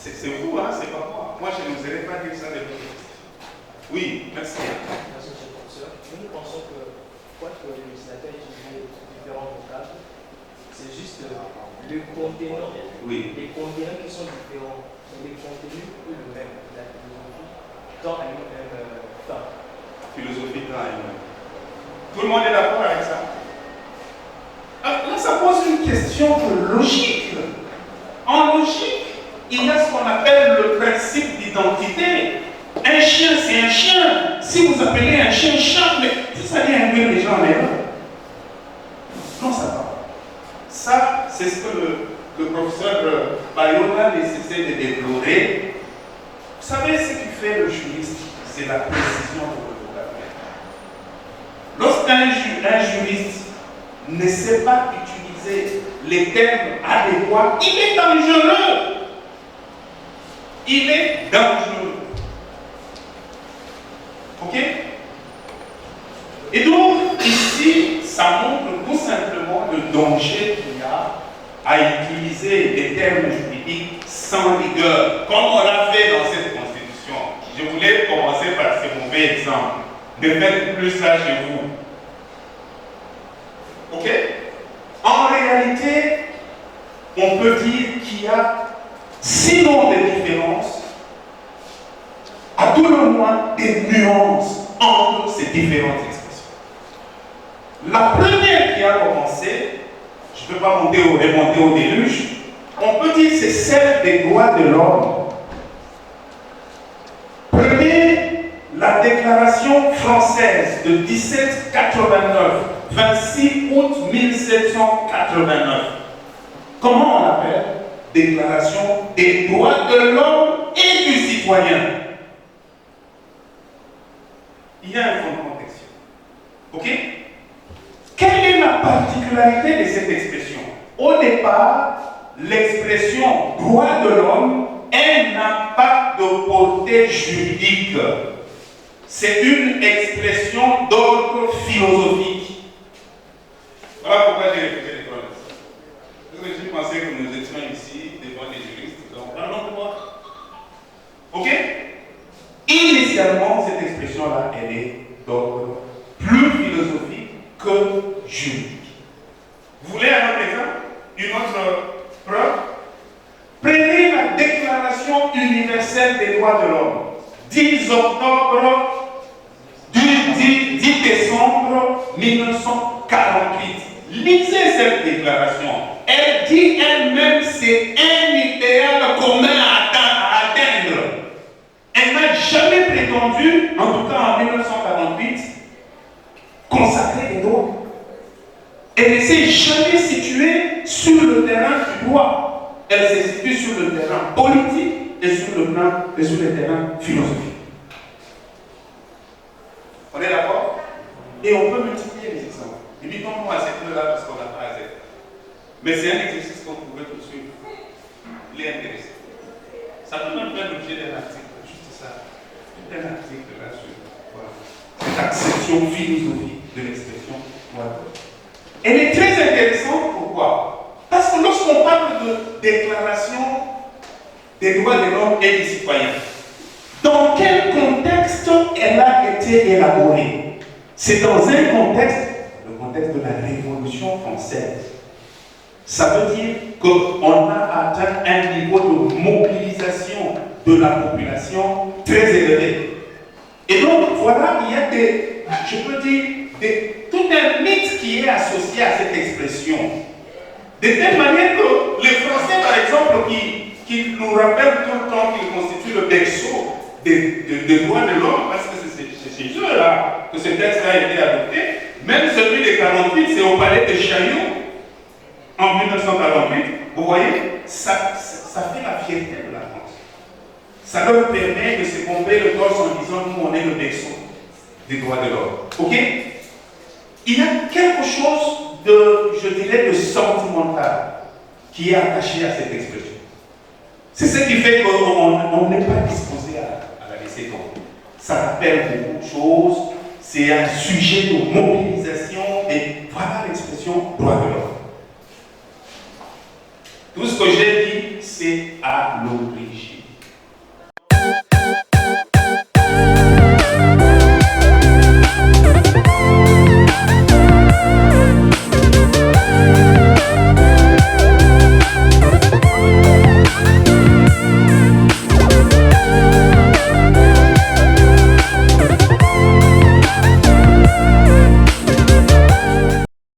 C'est vous, hein, c'est pas moi. Moi, je n'oserais pas dire ça de vous. Oui, merci. Merci, monsieur le professeur. Nous pensons que, quoique le législateur utilise différents vocables, c'est juste le contenant. Oui. Les contenants qui sont différents, mais les contenus, eux, le même. La philosophie tend à une même fin. Philosophie tend à une même. Tout le monde est d'accord avec ça? Là, ça pose une question de logique. En logique, il y a ce qu'on appelle le principe d'identité. Un chien, c'est un chien. Si vous appelez un chien chat, mais ça vient induire les gens en erreur. Non, ça va. Ça, c'est ce que le professeur Bayona nécessite de déplorer. Vous savez, ce qui fait le juriste, c'est la précision de votre vocabulaire. Lorsqu'un juriste ne sait pas utiliser les termes adéquats, il est dangereux. Il est dangereux. Ok? Et donc, ici, ça montre tout simplement le danger qu'il y a à utiliser des termes juridiques sans rigueur, comme on l'a fait dans cette Constitution. Je voulais commencer par ce mauvais exemple. Ne faites plus ça chez vous. Ok? En réalité, on peut dire qu'il y a sinon des différences, à tout le moins des nuances entre ces différentes expressions. La première qui a commencé, je ne peux pas remonter au déluge, on peut dire c'est celle des droits de l'homme. Prenez la déclaration française de 1789, 26 août 1789. Comment on l'appelle? Déclaration des droits de l'homme et du citoyen. Il y a un fondement textuel. Ok? Quelle est la particularité de cette expression? Au départ, l'expression droit de l'homme, elle n'a pas de portée juridique. C'est une expression d'ordre philosophique. Voilà pourquoi j'ai répété les problèmes. Parce que je pensais que nous étions ici devant des juristes. Donc, pardon-moi. Ok? Initialement, cette expression-là, elle est d'ordre plus philosophique que juridique. Vous voulez un autre exemple? Une autre preuve? Prenez la Déclaration universelle des droits de l'homme, 10 octobre, 10 décembre 1948. Lisez cette déclaration. Elle dit elle-même c'est un idéal commun à atteindre. Elle n'a jamais prétendu, en tout cas en 1948, consacrer les droits. Elle ne s'est jamais située sur le terrain du droit. Elle se situe sur le terrain politique et sur le terrain philosophique. On est d'accord? Et on peut multiplier les exemples. Limitons-nous à cette là parce qu'on n'a pas à Z. Mais c'est un exercice qu'on pouvait poursuivre. Il est intéressant. Ça peut même faire l'objet d'un article. Juste ça. Tout un article là-dessus. Voilà. Cette acception philosophique de l'expression. Voilà. Elle est très intéressante. Pourquoi? Parce que lorsqu'on parle de déclaration des droits de l'homme et des citoyens, dans quel contexte elle a été élaborée? C'est dans un contexte, le contexte de la Révolution française. Ça veut dire qu'on a atteint un niveau de mobilisation de la population très élevé. Et donc, voilà, il y a je peux dire, tout un mythe qui est associé à cette expression. De telle manière que les Français, par exemple, qui nous rappellent tout le temps qu'ils constituent le berceau des droits de l'homme, parce que c'est chez eux là que ce texte a été adopté, même celui de 48, c'est au palais de Chaillot, en 1948, vous voyez, ça fait la fierté de la France. Ça leur permet de se bomber le torse en disant nous on est le berceau des droits de l'homme. Ok? Il y a quelque chose de, je dirais, de sentimental qui est attaché à cette expression. C'est ce qui fait qu'on n'est pas disposé à la laisser tomber. Ça rappelle beaucoup de choses, c'est un sujet de mobilisation et voilà l'expression droit de l'homme. Tout ce que j'ai